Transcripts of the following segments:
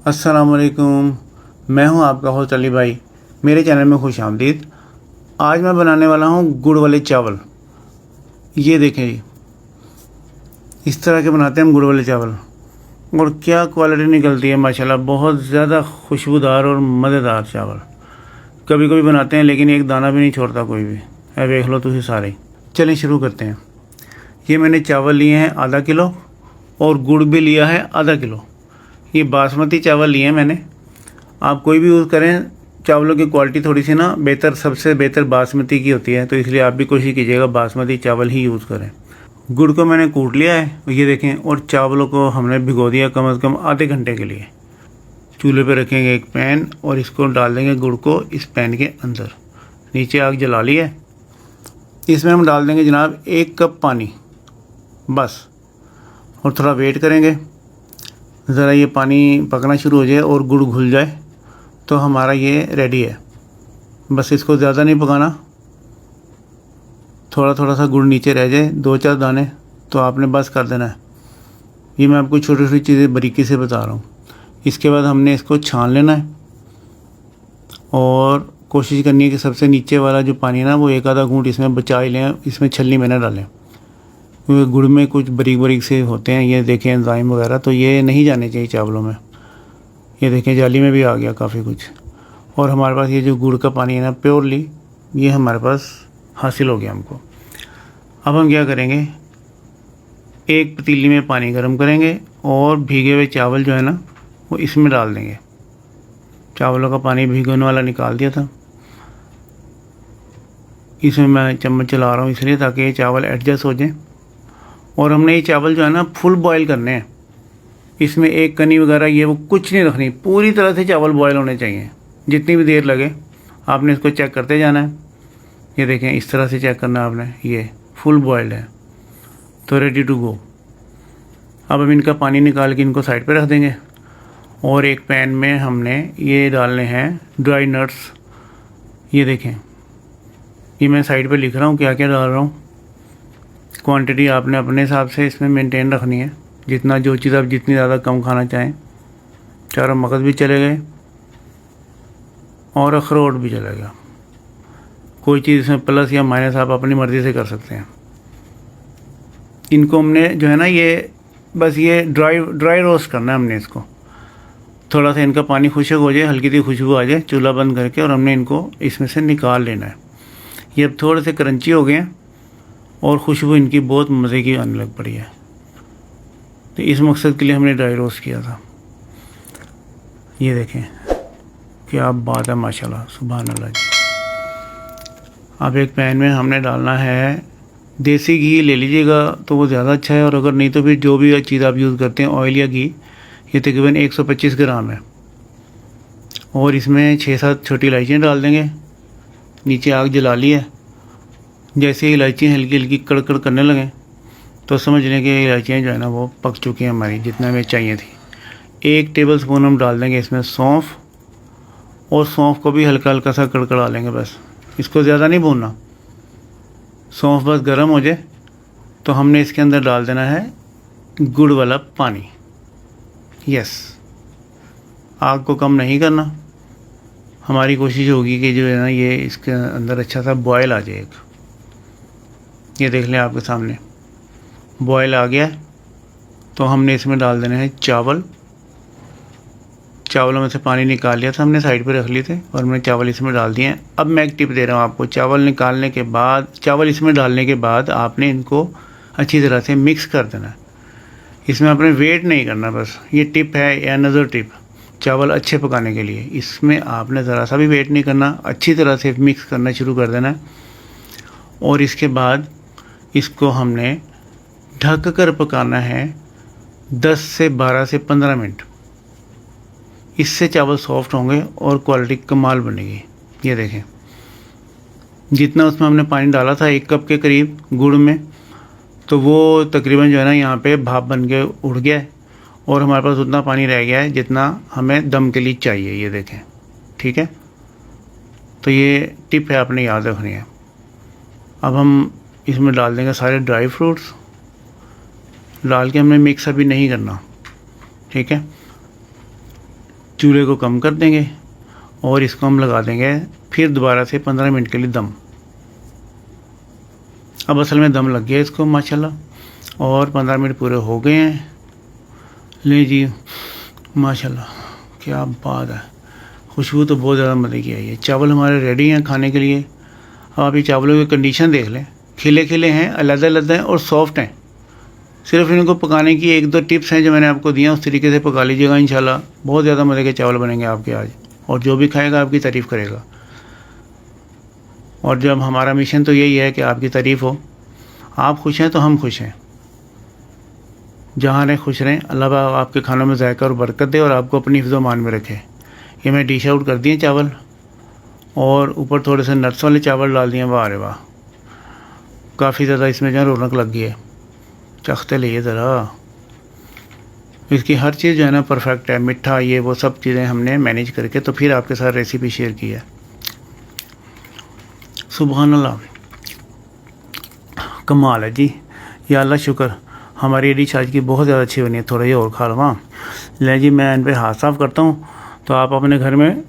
अस्सलाम वालेकुम। मैं हूं आपका होस्ट अली भाई। मेरे चैनल में खुश आमदीद। आज मैं बनाने वाला हूं गुड़ वाले चावल। ये देखें जी, इस तरह के बनाते हैं हम गुड़ वाले चावल और क्या क्वालिटी निकलती है माशाल्लाह। बहुत ज़्यादा खुशबूदार और मज़ेदार चावल। कभी कभी बनाते हैं लेकिन एक दाना भी नहीं छोड़ता कोई भी। है देख लो तुझे सारे। चलें शुरू करते हैं। ये मैंने चावल लिए हैं आधा किलो और गुड़ भी लिया है आधा किलो। ये बासमती चावल लिए हैं मैंने। आप कोई भी यूज़ करें, चावलों की क्वालिटी थोड़ी सी ना बेहतर, सबसे बेहतर बासमती की होती है, तो इसलिए आप भी कोशिश कीजिएगा बासमती चावल ही यूज़ करें। गुड़ को मैंने कूट लिया है, ये देखें, और चावलों को हमने भिगो दिया कम से कम आधे घंटे के लिए। चूल्हे पे रखेंगे एक पैन और इसको डाल देंगे गुड़ को इस पैन के अंदर। नीचे आग जला ली है। इसमें हम डाल देंगे जनाब 1 कप पानी बस, और थोड़ा वेट करेंगे ज़रा ये पानी पकना शुरू हो जाए और गुड़ घुल जाए तो हमारा ये रेडी है। बस इसको ज़्यादा नहीं पकाना, थोड़ा थोड़ा सा गुड़ नीचे रह जाए 2-4 दाने तो आपने बस कर देना है। ये मैं आपको छोटी छोटी चीज़ें बारीकी से बता रहा हूँ। इसके बाद हमने इसको छान लेना है और कोशिश करनी है कि सबसे नीचे वाला जो पानी है ना वो एक आधा घूंट इसमें बचा ही लें, इसमें छलनी में ना डालें, क्योंकि गुड़ में कुछ बारीक बारीक से होते हैं। ये देखें एंजाइम वगैरह, तो ये नहीं जाने चाहिए चावलों में। ये देखें जाली में भी आ गया काफ़ी कुछ। और हमारे पास ये जो गुड़ का पानी है ना प्योरली, ये हमारे पास हासिल हो गया हमको। अब हम क्या करेंगे, एक पतीली में पानी गर्म करेंगे और भीगे हुए चावल जो है ना वो इसमें डाल देंगे। चावलों का पानी भिगोने वाला निकाल दिया था, इसमें मैं चम्मच चला रहा हूँ इसलिए ताकि ये चावल एडजस्ट हो जाए। और हमने ये चावल जो है ना फुल बॉयल करने हैं। इसमें एक कनी वगैरह ये वो कुछ नहीं रखनी, पूरी तरह से चावल बॉयल होने चाहिए। जितनी भी देर लगे आपने इसको चेक करते जाना है। ये देखें इस तरह से चेक करना है आपने, ये फुल बॉयल्ड है तो रेडी टू गो। अब हम इनका पानी निकाल के इनको साइड पे रख देंगे और एक पैन में हमने ये डालने हैं ड्राई नट्स। ये देखें, ये मैं साइड पे लिख रहा हूँ क्या क्या डाल रहा हूँ। क्वांटिटी आपने अपने हिसाब से इसमें मेंटेन रखनी है, जितना जो चीज़ आप जितनी ज़्यादा कम खाना चाहें। चारों मगज़ भी चले गए और अखरोट भी चला गया। कोई चीज़ इसमें प्लस या माइनस आप अपनी मर्ज़ी से कर सकते हैं। इनको हमने जो है ना ये बस ये ड्राई रोस्ट करना है हमने इसको। थोड़ा सा इनका पानी खुश्क हो जाए, हल्की सी खुशबू आ जाए, चूल्हा बंद करके और हमने इनको इसमें से निकाल लेना है। ये अब थोड़े से क्रंची हो गए हैं और खुशबू इनकी बहुत मज़े की आने लग पड़ी है। तो इस मकसद के लिए हमने ड्राई रोस्ट किया था। ये देखें क्या बात है माशाल्लाह, सुभान अल्लाह जी। अब एक पैन में हमने डालना है देसी घी, ले लीजिएगा तो वो ज़्यादा अच्छा है, और अगर नहीं तो फिर जो भी चीज़ आप यूज़ करते हैं ऑयल या घी। ये तकरीबन 125 ग्राम है और इसमें 6-7 छोटी इलायचियाँ डाल देंगे। नीचे आग जला ली है। जैसे इलायचियाँ हल्की हल्की कड़कड़ करने लगें तो समझ लें कि इलायचियाँ जो है ना वो पक चुकी हैं हमारी, जितना हमें चाहिए थी। 1 टेबलस्पून हम डाल देंगे इसमें सौंफ, और सौंफ को भी हल्का हल्का सा कड़कड़ा लेंगे, बस इसको ज़्यादा नहीं भूनना। सौंफ बस गर्म हो जाए तो हमने इसके अंदर डाल देना है गुड़ वाला पानी। यस, आग को कम नहीं करना। हमारी कोशिश होगी कि जो है ना ये इसके अंदर अच्छा सा बॉयल आ जाए। ये देख लें आपके सामने बॉयल आ गया है, तो हमने इसमें डाल देने हैं चावल। चावलों में से पानी निकाल लिया था हमने, साइड पे रख लिए थे, और हमने चावल इसमें डाल दिए हैं। अब मैं एक टिप दे रहा हूँ आपको। चावल इसमें डालने के बाद आपने इनको अच्छी तरह से मिक्स कर देना है। इसमें आपने वेट नहीं करना, बस ये टिप है या नज़र टिप चावल अच्छे पकाने के लिए। इसमें आपने ज़रा सा भी वेट नहीं करना, अच्छी तरह से मिक्स करना शुरू कर देना है। और इसके बाद इसको हमने ढक कर पकाना है 10 से 12 से 15 मिनट। इससे चावल सॉफ्ट होंगे और क्वालिटी कमाल बनेगी। ये देखें, जितना उसमें हमने पानी डाला था 1 कप के करीब गुड़ में, तो वो तकरीबन जो है ना यहाँ पे भाप बन के उड़ गया है और हमारे पास उतना पानी रह गया है जितना हमें दम के लिए चाहिए। ये देखें, ठीक है। तो ये टिप है, आपने याद रखनी है। अब हम इसमें डाल देंगे सारे ड्राई फ्रूट्स। डाल के हमने मिक्स अभी नहीं करना, ठीक है। चूल्हे को कम कर देंगे और इसको हम लगा देंगे फिर दोबारा से 15 मिनट के लिए दम। अब असल में दम लग गया इसको माशाल्लाह और 15 मिनट पूरे हो गए हैं। ले जी माशाल्लाह क्या बात है, खुशबू तो बहुत ज़्यादा मज़े की आई है। चावल हमारे रेडी हैं खाने के लिए। अब आप ये चावलों की कंडीशन देख लें, खिले खिले हैं, अलग-अलग हैं और सॉफ्ट हैं। सिर्फ इनको पकाने की 1-2 टिप्स हैं जो मैंने आपको दिया, उस तरीके से पका लीजिएगा, इंशाल्लाह बहुत ज़्यादा मज़े के चावल बनेंगे आपके आज, और जो भी खाएगा आपकी तारीफ़ करेगा। और जब हमारा मिशन तो यही है कि आपकी तारीफ़ हो, आप खुश हैं तो हम खुश हैं। जहाँ रहें खुश रहें, अल्लाह पाक आपके खानों में जायका और बरकत दे और आपको अपनी हिफ्ज़ मान में रखे। ये मैं डिश आउट कर दिए चावल और ऊपर थोड़े से नट्स वाले चावल डाल दिए। वाह अरे वाह, काफ़ी ज़्यादा इसमें जो है रौनक लग गई है। चखते लिए ज़रा, इसकी हर चीज़ जो है ना परफेक्ट है, मीठा ये वो सब चीज़ें हमने मैनेज करके तो फिर आपके साथ रेसिपी शेयर की है। सुभान अल्लाह, कमाल है जी, या अल्लाह शुक्र, हमारी डिश आज की बहुत ज़्यादा अच्छी बनी है। थोड़ा ये और खा लूँ। ले जी, मैं इन पर हाथ साफ़ करता हूँ तो आप अपने घर में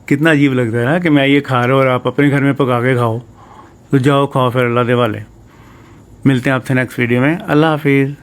कितना अजीब लगता है ना कि मैं ये खा रहा हूँ और आप अपने घर में पका के खाओ। तो जाओ खाओ फिर, अल्लाह दे वाले। मिलते हैं आपसे नेक्स्ट वीडियो में। अल्लाह हाफिज़।